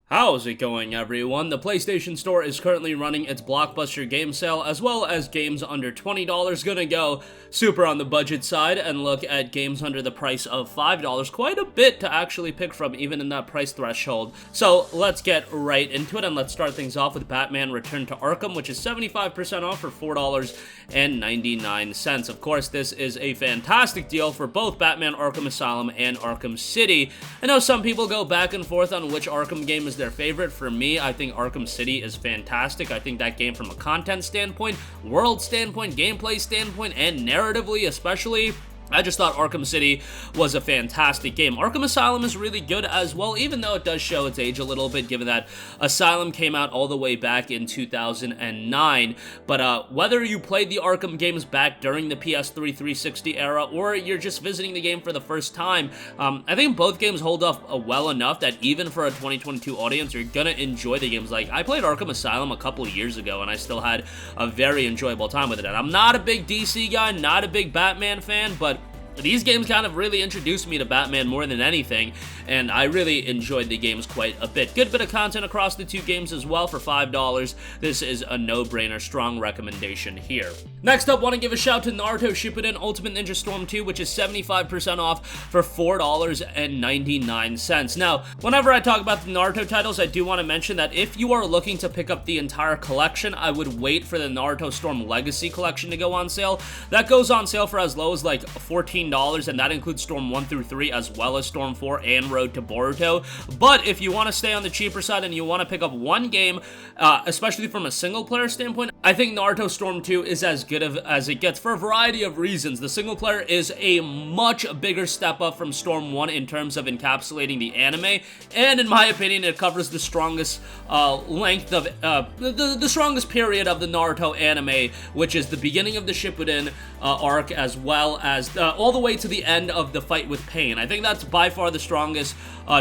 How's it going, everyone? The PlayStation Store is currently running its Blockbuster game sale, as well as games under $20. Gonna go super on the budget side and look at games under the price of $5. Quite a bit to actually pick from, even in that price threshold. So let's get right into it, and let's start things off with Batman Return to Arkham, which is 75% off for $4.99. Of course, this is a fantastic deal for both Batman Arkham Asylum and Arkham City. I know some people go back and forth on which Arkham game is their favorite. For me, I think Arkham City is fantastic. I think that game, from a content standpoint, world standpoint, gameplay standpoint, and narratively especially, I just thought Arkham City was a fantastic game. Arkham Asylum is really good as well, even though it does show its age a little bit, given that Asylum came out all the way back in 2009. But whether you played the Arkham games back during the PS3 360 era, or you're just visiting the game for the first time, I think both games hold up well enough that even for a 2022 audience, you're gonna enjoy the games. Like, I played Arkham Asylum a couple years ago, and I still had a very enjoyable time with it. And I'm not a big DC guy, not a big Batman fan, but these games kind of really introduced me to Batman more than anything, and I really enjoyed the games quite a bit. Good bit of content across the two games as well for $5. This is a no-brainer, strong recommendation here. Next up, want to give a shout to Naruto Shippuden Ultimate Ninja Storm 2, which is 75% off for $4.99. Now, whenever I talk about the Naruto titles, I do want to mention that if you are looking to pick up the entire collection, I would wait for the Naruto Storm Legacy collection to go on sale. That goes on sale for as low as like $14, and that includes Storm 1 through 3 as well as Storm 4 and Road to Boruto. But if you want to stay on the cheaper side and you want to pick up one game, especially from a single player standpoint, I think Naruto Storm 2 is as good as it gets for a variety of reasons. The single player is a much bigger step up from Storm 1 in terms of encapsulating the anime, and in my opinion, it covers the strongest length of the strongest period of the Naruto anime, which is the beginning of the Shippuden arc, as well as all the way to the end of the fight with Pain. I think that's by far the strongest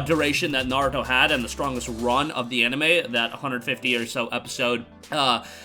duration that Naruto had, and the strongest run of the anime. That 150 or so episode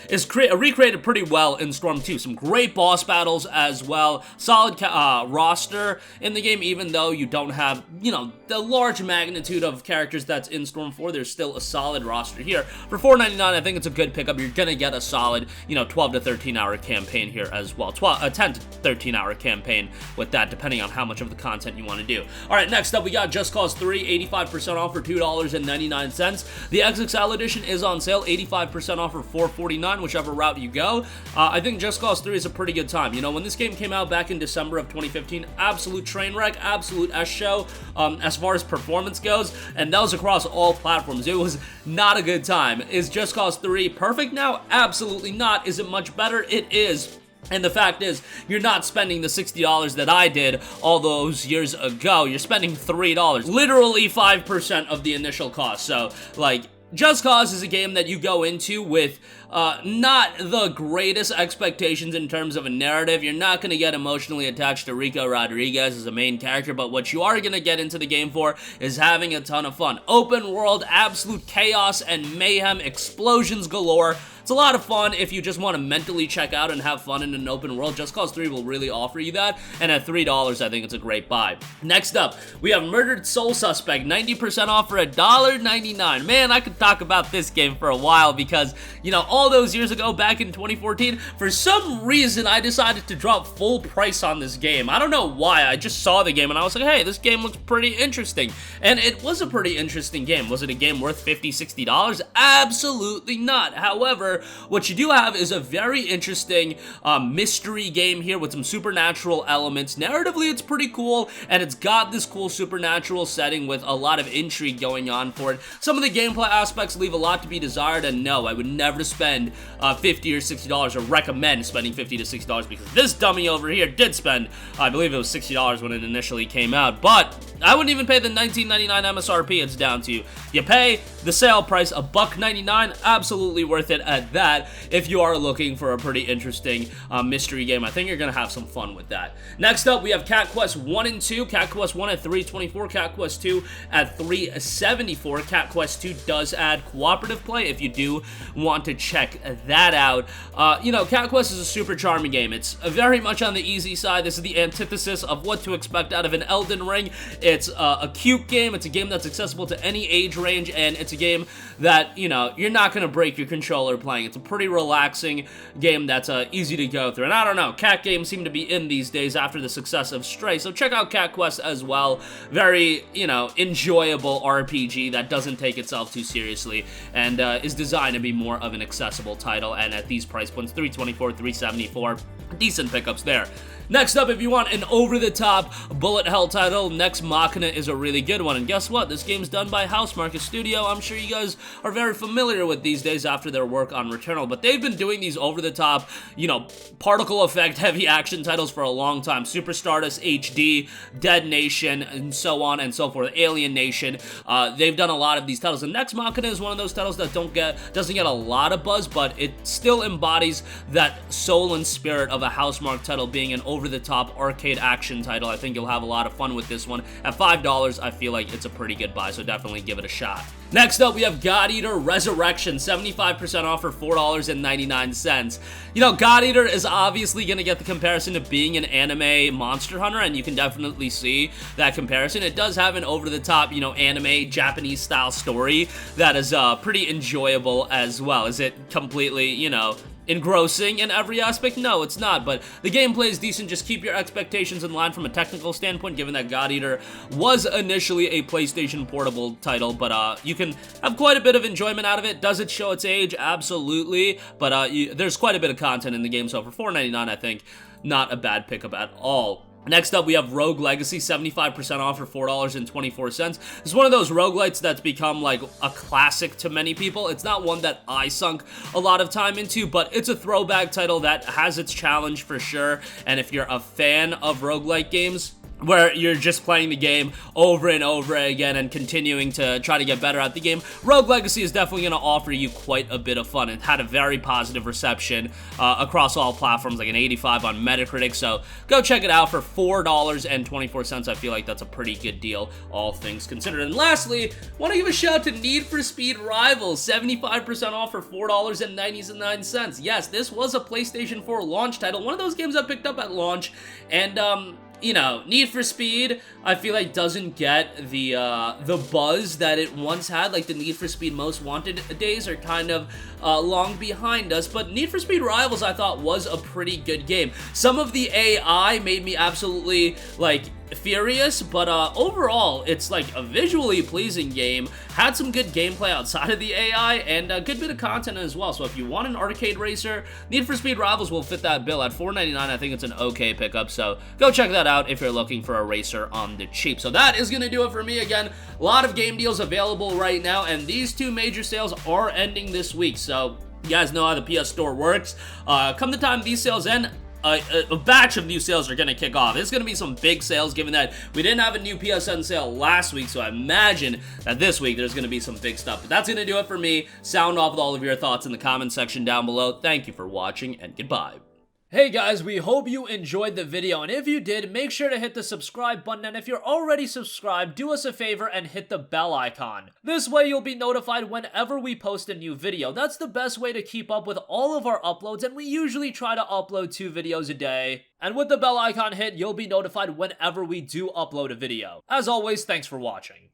is recreated pretty well in Storm 2. Some great boss battles as well. Solid roster in the game, even though you don't have, you know, the large magnitude of characters that's in Storm 4. There's still a solid roster here. For $4.99, I think it's a good pickup. You're gonna get a solid, you know, 12 to 13 hour campaign here as well. 10 to 13 hour campaign with that, depending on how much of the content you want to do. Alright, next up we got Just Cause 3, 85% off for $2.99. The XXL edition is on sale, 85% off for $4.49, whichever route you go. I think Just Cause 3 is a pretty good time. You know, when this game came out back in December of 2015, absolute train wreck, absolute S-show as far as performance goes, and that was across all platforms. It was not a good time. Is Just Cause 3 perfect now? Absolutely not. Is it much better? It is. And the fact is, you're not spending the $60 that I did all those years ago. You're spending $3, literally 5% of the initial cost. So, like, Just Cause is a game that you go into with not the greatest expectations in terms of a narrative. You're not going to get emotionally attached to Rico Rodriguez as a main character, but what you are going to get into the game for is having a ton of fun. Open world, absolute chaos and mayhem, explosions galore. It's a lot of fun if you just want to mentally check out and have fun in an open world. Just Cause 3 will really offer you that, and at $3, I think it's a great buy. Next up, we have Murdered Soul Suspect, 90% off for $1.99. Man, I could talk about this game for a while because, you know, all those years ago, back in 2014, for some reason, I decided to drop full price on this game. I don't know why. I just saw the game and I was like, hey, this game looks pretty interesting. And it was a pretty interesting game. Was it a game worth $50, $60? Absolutely not. However, what you do have is a very interesting mystery game here with some supernatural elements. Narratively, it's pretty cool, and it's got this cool supernatural setting with a lot of intrigue going on for it. Some of the gameplay aspects leave a lot to be desired, and no, I would never spend $50 or $60 or recommend spending $50 to $60 because this dummy over here did spend, I believe it was $60 when it initially came out, but I wouldn't even pay the $19.99 MSRP it's down to. You pay the sale price, $1.99, absolutely worth it at like that if you are looking for a pretty interesting mystery game. I think you're gonna have some fun with that. Next up, we have Cat Quest 1 and 2. Cat Quest 1 at 324, Cat Quest 2 at 374. Cat Quest 2 does add cooperative play if you do want to check that out. You know, Cat Quest is a super charming game. It's very much on the easy side. This is the antithesis of what to expect out of an Elden Ring. It's a cute game. It's a game that's accessible to any age range, and it's a game that, you know, you're not going to break your controller playing. It's a pretty relaxing game that's easy to go through. And I don't know, cat games seem to be in these days after the success of Stray, so check out Cat Quest as well. Very, you know, enjoyable RPG that doesn't take itself too seriously and is designed to be more of an accessible title, and at these price points, 324, 374, decent pickups there. Next up, if you want an over-the-top bullet hell title, Nex Machina is a really good one. And guess what? This game's done by Housemarque, a studio I'm sure you guys are very familiar with these days after their work on Returnal. But they've been doing these over-the-top, you know, particle effect heavy action titles for a long time. Super Stardust HD, Dead Nation, and so on and so forth. Alien Nation. They've done a lot of these titles. And Nex Machina is one of those titles that doesn't get a lot of buzz, but it still embodies that soul and spirit of a Housemarque title being an over-the-top arcade action title. I think you'll have a lot of fun with this one. At $5, I feel like it's a pretty good buy, so definitely give it a shot. Next up, we have God Eater Resurrection, 75% off for $4.99. You know, God Eater is obviously going to get the comparison to being an anime Monster Hunter, and you can definitely see that comparison. It does have an over-the-top, you know, anime Japanese-style story that is pretty enjoyable as well. Is it completely, you know, engrossing in every aspect? No, it's not, but the gameplay is decent. Just keep your expectations in line from a technical standpoint, given that God Eater was initially a PlayStation portable title, but you can have quite a bit of enjoyment out of it. Does it show its age? Absolutely, but there's quite a bit of content in the game, so for $4.99, I think not a bad pickup at all. Next up, we have Rogue Legacy, 75% off for $4.24. It's one of those roguelites that's become like a classic to many people. It's not one that I sunk a lot of time into, but it's a throwback title that has its challenge for sure. And if you're a fan of roguelike games, where you're just playing the game over and over again and continuing to try to get better at the game, Rogue Legacy is definitely going to offer you quite a bit of fun. It had a very positive reception across all platforms, like an 85 on Metacritic, so go check it out for $4.24. I feel like that's a pretty good deal, all things considered. And lastly, want to give a shout out to Need for Speed Rivals, 75% off for $4.99. Yes, this was a PlayStation 4 launch title, one of those games I picked up at launch, and you know, Need for Speed, I feel like doesn't get the buzz that it once had. Like the Need for Speed Most Wanted days are kind of long behind us, but Need for Speed Rivals I thought was a pretty good game. Some of the AI made me absolutely like furious, but overall it's like a visually pleasing game, had some good gameplay outside of the AI, and a good bit of content as well. So if you want an arcade racer, Need for Speed Rivals will fit that bill. At $4.99, I think it's an okay pickup, so go check that out if you're looking for a racer on the cheap. So that is going to do it for me. Again, a lot of game deals available right now, and these two major sales are ending this week, so you guys know how the PS Store works. Come the time these sales end, a batch of new sales are going to kick off. There's going to be some big sales, given that we didn't have a new PSN sale last week, so I imagine that this week there's going to be some big stuff. But that's going to do it for me. Sound off with all of your thoughts in the comment section down below. Thank you for watching, and goodbye. Hey guys, we hope you enjoyed the video, and if you did, make sure to hit the subscribe button, and if you're already subscribed, do us a favor and hit the bell icon. This way you'll be notified whenever we post a new video. That's the best way to keep up with all of our uploads, and we usually try to upload 2 videos a day. And with the bell icon hit, you'll be notified whenever we do upload a video. As always, thanks for watching.